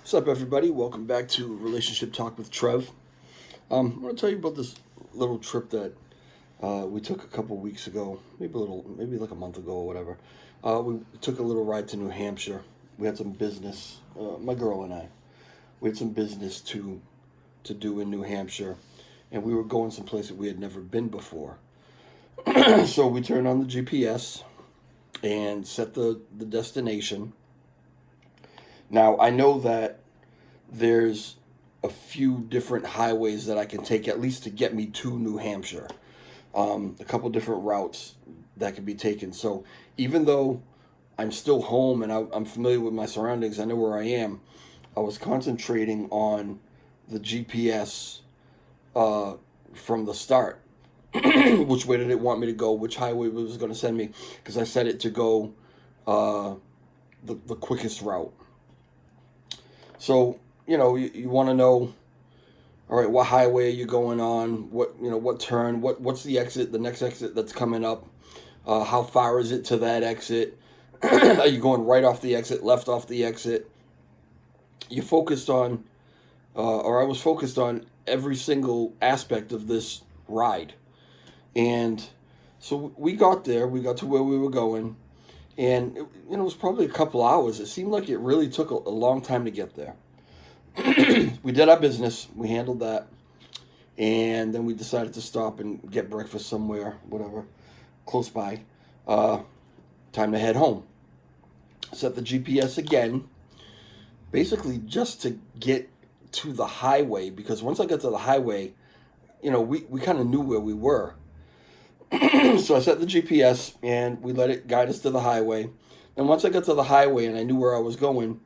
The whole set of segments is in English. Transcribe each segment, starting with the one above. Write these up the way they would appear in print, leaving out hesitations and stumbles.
What's up, everybody? Welcome back to Relationship Talk with Trev. I want to tell you about this little trip that we took a couple weeks ago, maybe like a month ago or whatever. We took a little ride to New Hampshire. We had some business, my girl and I. We had some business to do in New Hampshire, and we were going someplace that we had never been before. So we turned on the GPS and set the destination. Now, I know that there's a few different highways that I can take at least to get me to New Hampshire. A couple different routes that can be taken. So even though I'm still home and I'm familiar with my surroundings, I know where I am, I was concentrating on the GPS from the start. Which way did it want me to go? Which highway it was going to send me? Because I set it to go the quickest route. So, you want to know, all right, what highway are you going on? What turn? What's the exit, the next exit that's coming up? How far is it to that exit? Are you going right off the exit, left off the exit? You focused on, or I was focused on every single aspect of this ride. And so we got there, we got to where we were going. And it was probably a couple hours. It seemed like it really took a long time to get there. We did our business. We handled that. And then we decided to stop and get breakfast somewhere, whatever, close by. Time to head home. Set the GPS again, basically just to get to the highway. Because once I got to the highway, we kind of knew where we were. So I set the GPS and we let it guide us to the highway. And once I got to the highway and I knew where I was going,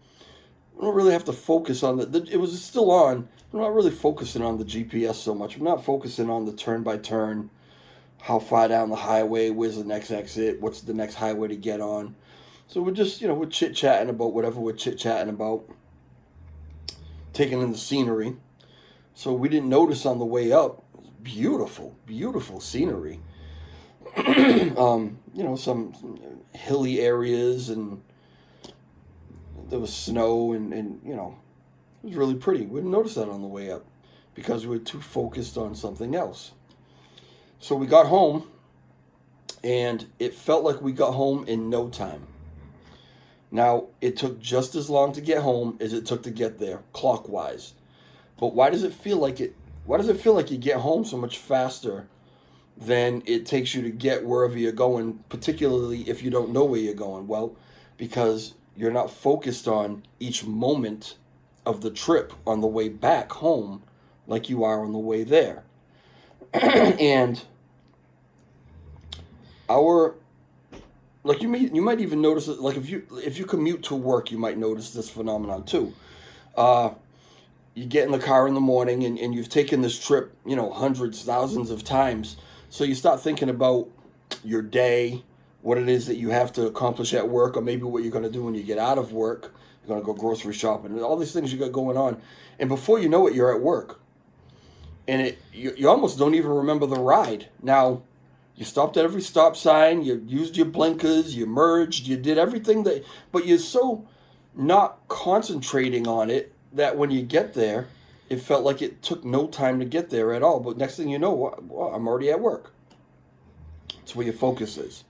I don't really have to focus on it was still on. I'm not really focusing on the GPS so much. I'm not focusing on the turn by turn, how far down the highway, where's the next exit, what's the next highway to get on. So we're just, we're chit-chatting about whatever we're chit-chatting about, taking in the scenery. So we didn't notice on the way up, beautiful, beautiful scenery. Some hilly areas, and there was snow, and it was really pretty. We didn't notice that on the way up because we were too focused on something else. So we got home, and it felt like we got home in no time. Now, it took just as long to get home as it took to get there, clockwise. But why does it feel like you get home so much faster than it takes you to get wherever you're going, particularly if you don't know where you're going? Well, because you're not focused on each moment of the trip on the way back home like you are on the way there. And you might even notice it, like if you commute to work, you might notice this phenomenon too. You get in the car in the morning and you've taken this trip, hundreds, thousands of times. So you start thinking about your day, what it is that you have to accomplish at work, or maybe what you're going to do when you get out of work. You're going to go grocery shopping, all these things you got going on. And before you know it, you're at work. And you almost don't even remember the ride. Now, you stopped at every stop sign, you used your blinkers, you merged, you did everything but you're so not concentrating on it that when you get there, it felt like it took no time to get there at all. But next thing you know, well, I'm already at work. That's where your focus is.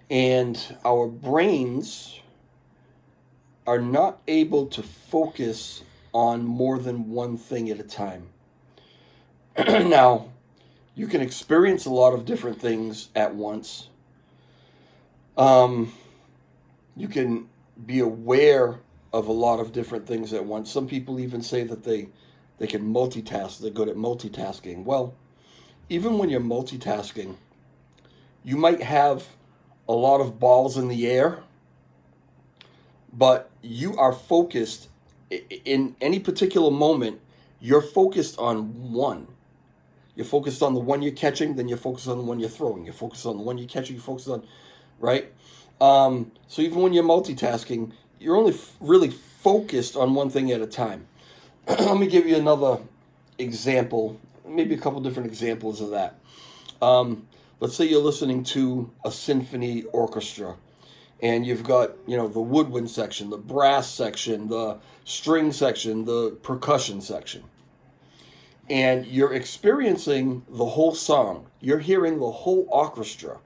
And our brains are not able to focus on more than one thing at a time. Now, you can experience a lot of different things at once. You can be aware of a lot of different things at once. Some people even say that they can multitask. They're good at multitasking. Well, even when you're multitasking, you might have a lot of balls in the air, but you are focused in any particular moment. You're focused on one. You're focused on the one you're catching, then you're focused on the one you're throwing. You're focused on the one you're catching, you're focused on, right? So even when you're multitasking, you're only really focused on one thing at a time. Let me give you another example, maybe a couple different examples of that. Let's say you're listening to a symphony orchestra, and you've got, the woodwind section, the brass section, the string section, the percussion section. And you're experiencing the whole song. You're hearing the whole orchestra.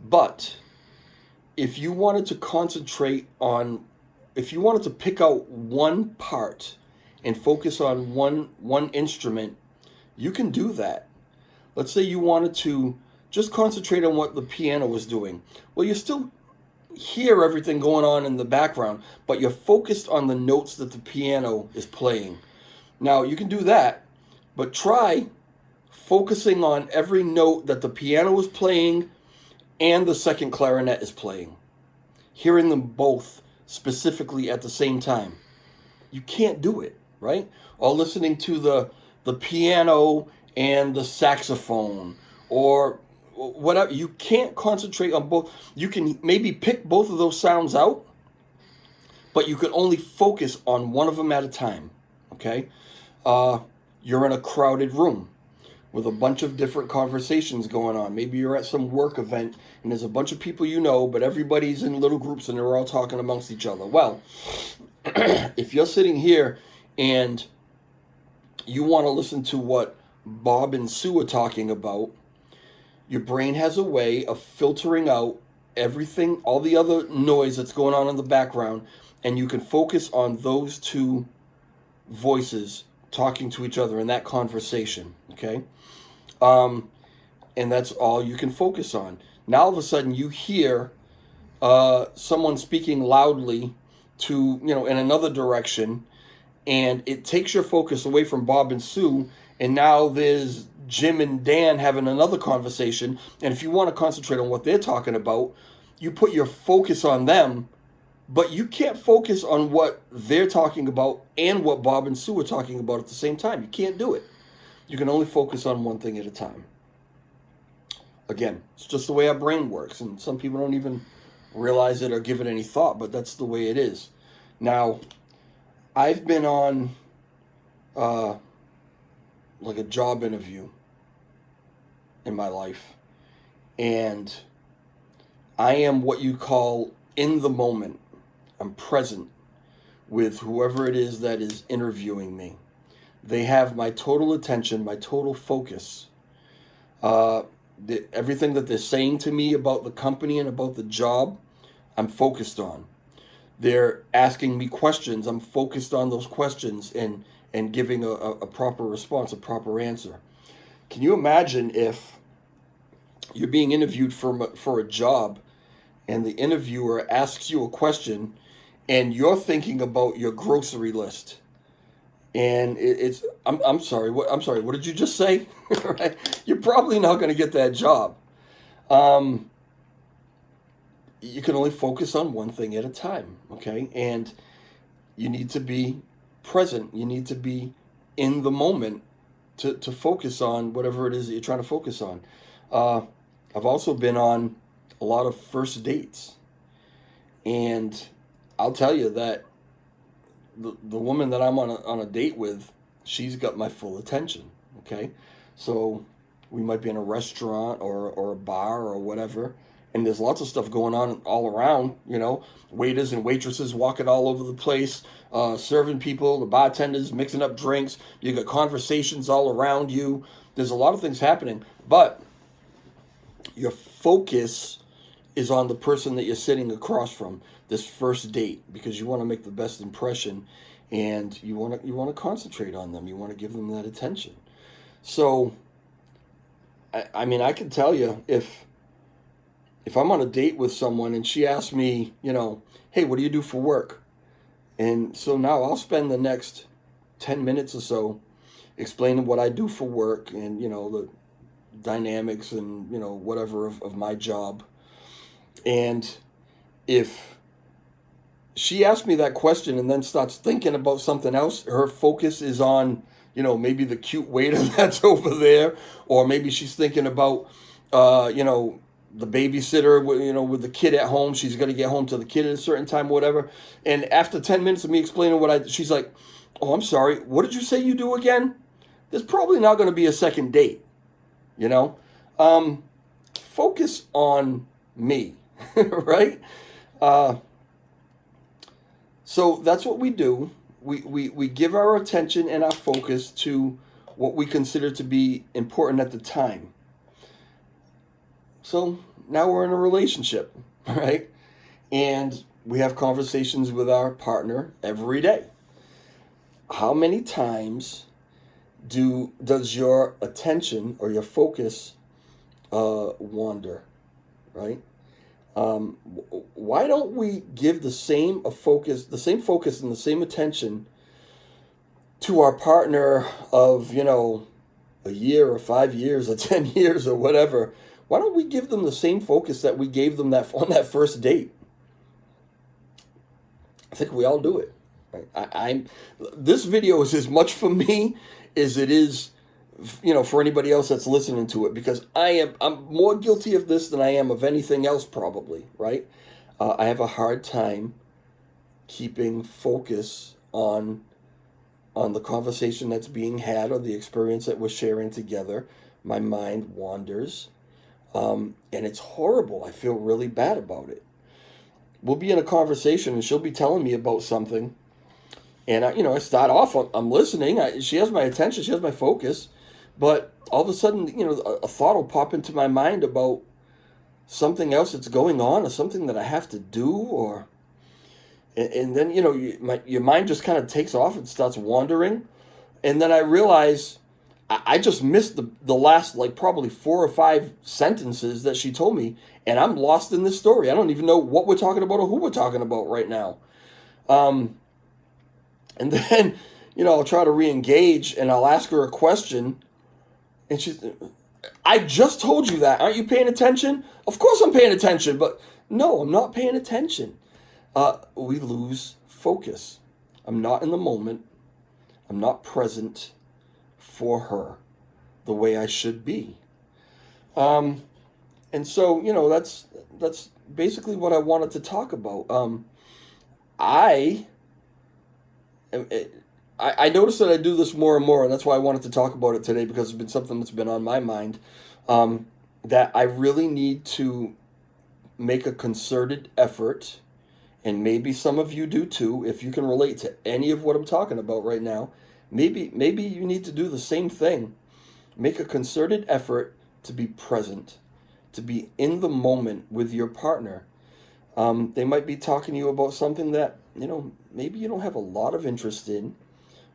But if you wanted to if you wanted to pick out one part and focus on one instrument, you can do that. Let's say you wanted to just concentrate on what the piano was doing. Well, you still hear everything going on in the background, but you're focused on the notes that the piano is playing. Now, you can do that, but try focusing on every note that the piano is playing and the second clarinet is playing. Hearing them both specifically at the same time. You can't do it, right? Or listening to the piano and the saxophone or whatever. You can't concentrate on both. You can maybe pick both of those sounds out, but you can only focus on one of them at a time, okay? You're in a crowded room with a bunch of different conversations going on. Maybe you're at some work event and there's a bunch of people you know, but everybody's in little groups and they're all talking amongst each other. Well, if you're sitting here and you want to listen to what Bob and Sue are talking about, your brain has a way of filtering out everything, all the other noise that's going on in the background, and you can focus on those two voices talking to each other in that conversation, okay? And that's all you can focus on. Now all of a sudden you hear someone speaking loudly to, in another direction, and it takes your focus away from Bob and Sue, and now there's Jim and Dan having another conversation, and if you want to concentrate on what they're talking about, you put your focus on them, but you can't focus on what they're talking about and what Bob and Sue are talking about at the same time. You can't do it. You can only focus on one thing at a time. Again, it's just the way our brain works, and some people don't even realize it or give it any thought, but that's the way it is. Now, I've been on like a job interview in my life, and I am what you call in the moment. I'm present with whoever it is that is interviewing me. They have my total attention, my total focus. Everything that they're saying to me about the company and about the job, I'm focused on. They're asking me questions. I'm focused on those questions and giving a proper response, a proper answer. Can you imagine if you're being interviewed for a job and the interviewer asks you a question and you're thinking about your grocery list? And I'm sorry, what did you just say? Right? You're probably not going to get that job. You can only focus on one thing at a time, okay? And you need to be present. You need to be in the moment to focus on whatever it is that you're trying to focus on. I've also been on a lot of first dates. And I'll tell you that the woman that I'm on a date with, she's got my full attention, okay? So we might be in a restaurant or a bar or whatever, and there's lots of stuff going on all around, waiters and waitresses walking all over the place, serving people, the bartenders mixing up drinks, you got conversations all around you, there's a lot of things happening, but your focus is on the person that you're sitting across from, this first date, because you want to make the best impression and you want to concentrate on them. You want to give them that attention. So, I mean, I can tell you if I'm on a date with someone and she asks me, hey, what do you do for work? And so now I'll spend the next 10 minutes or so explaining what I do for work and, the dynamics and, whatever of my job. And if she asks me that question and then starts thinking about something else, her focus is on, maybe the cute waiter that's over there, or maybe she's thinking about, the babysitter, with the kid at home. She's going to get home to the kid at a certain time, whatever. And after 10 minutes of me explaining she's like, oh, I'm sorry, what did you say you do again? There's probably not going to be a second date, Focus on me. right? Uh, so that's what we do. We give our attention and our focus to what we consider to be important at the time. So now we're in a relationship, right? And we have conversations with our partner every day. How many times does your attention or your focus wander, right? Why don't we give the same focus and the same attention to our partner of, a year or 5 years or 10 years or whatever? Why don't we give them the same focus that we gave them that on that first date? I think we all do it. Right? This video is as much for me as it is, for anybody else that's listening to it, because I'm more guilty of this than I am of anything else, probably. Right? I have a hard time keeping focus on the conversation that's being had or the experience that we're sharing together. My mind wanders, and it's horrible. I feel really bad about it. We'll be in a conversation and she'll be telling me about something, and I start off, I'm listening. She has my attention, she has my focus, but all of a sudden, a thought will pop into my mind about something else that's going on, or something that I have to do, and then your mind just kind of takes off and starts wandering, and then I realize I just missed the last, like, probably 4 or 5 sentences that she told me, and I'm lost in this story. I don't even know what we're talking about or who we're talking about right now. And then, I'll try to re-engage and I'll ask her a question, and I just told you that. Aren't you paying attention? Of course I'm paying attention, but no, I'm not paying attention. We lose focus. I'm not in the moment. I'm not present for her the way I should be. And so, that's basically what I wanted to talk about. I noticed that I do this more and more, and that's why I wanted to talk about it today, because it's been something that's been on my mind, that I really need to make a concerted effort, and maybe some of you do too, if you can relate to any of what I'm talking about right now. Maybe you need to do the same thing. Make a concerted effort to be present, to be in the moment with your partner. They might be talking to you about something that, maybe you don't have a lot of interest in,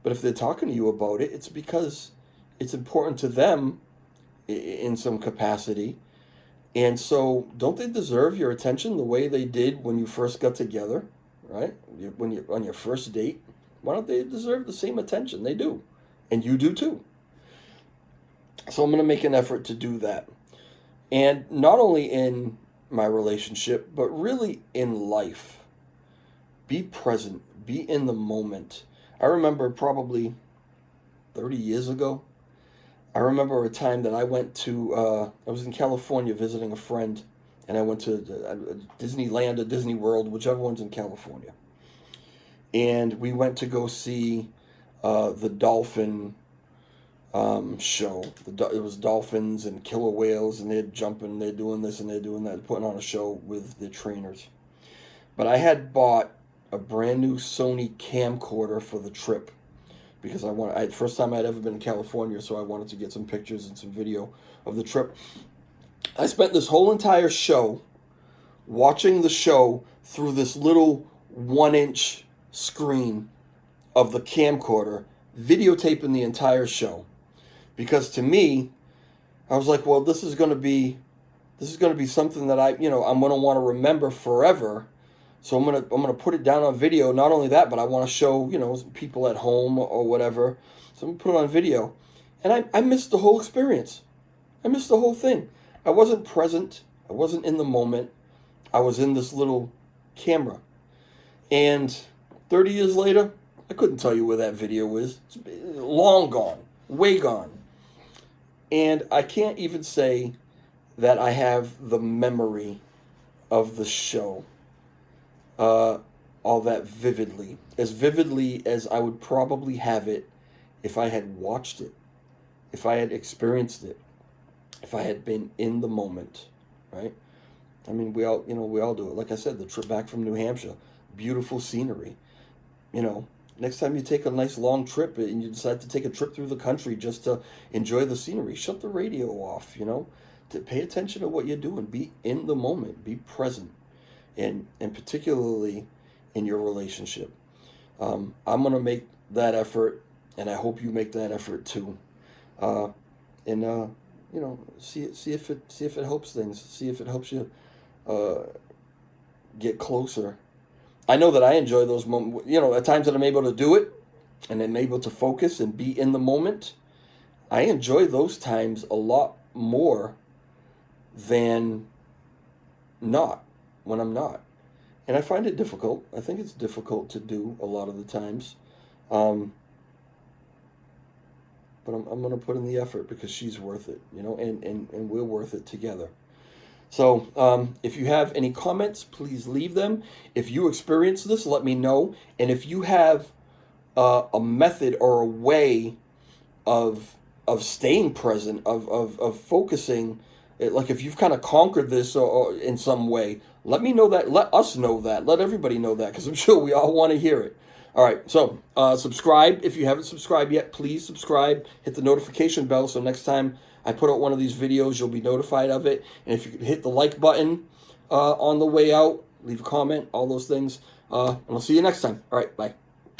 but if they're talking to you about it, it's because it's important to them in some capacity. And so, don't they deserve your attention the way they did when you first got together, right? When you're on your first date, why don't they deserve the same attention? They do, and you do too. So I'm going to make an effort to do that, and not only in my relationship, but really in life. Be present. Be in the moment. I remember probably 30 years ago, I remember a time that I went to, I was in California visiting a friend, and I went to Disneyland or Disney World, whichever one's in California. And we went to go see the dolphin show. It was dolphins and killer whales, and they're jumping, they're doing this and they're doing that, putting on a show with the trainers. But I had bought a brand new Sony camcorder for the trip, because first time I'd ever been in California, so I wanted to get some pictures and some video of the trip. I spent this whole entire show watching the show through this little 1-inch screen of the camcorder, videotaping the entire show. Because to me, I was like, well, this is going to be something that I'm going to want to remember forever. So I'm gonna put it down on video. Not only that, but I want to show people at home or whatever. So I'm gonna put it on video, and I missed the whole experience. I missed the whole thing. I wasn't present. I wasn't in the moment. I was in this little camera, and 30 years later, I couldn't tell you where that video is. It's long gone, way gone, and I can't even say that I have the memory of the show. All that vividly as I would probably have it if I had watched it, if I had experienced it, if I had been in the moment, right? I mean, we all do it. Like I said, the trip back from New Hampshire, beautiful scenery. You know, next time you take a nice long trip and you decide to take a trip through the country just to enjoy the scenery, shut the radio off, to pay attention to what you're doing. Be in the moment, be present, and particularly in your relationship. I'm going to make that effort, and I hope you make that effort too. And see if it helps things. See if it helps you get closer. I know that I enjoy those moments. At times that I'm able to do it, and I'm able to focus and be in the moment. I enjoy those times a lot more than not when I'm not. And I find it difficult. I think it's difficult to do a lot of the times. But I'm going to put in the effort because she's worth it, and we're worth it together. So if you have any comments, please leave them. If you experience this, let me know. And if you have a method or a way of staying present, of focusing, like if you've kind of conquered this or in some way, let me know that. Let us know that. Let everybody know that, because I'm sure we all want to hear it. All right, so subscribe. If you haven't subscribed yet, please subscribe. Hit the notification bell so next time I put out one of these videos, you'll be notified of it. And if you could hit the like button on the way out, leave a comment, all those things. And I'll see you next time. All right, bye.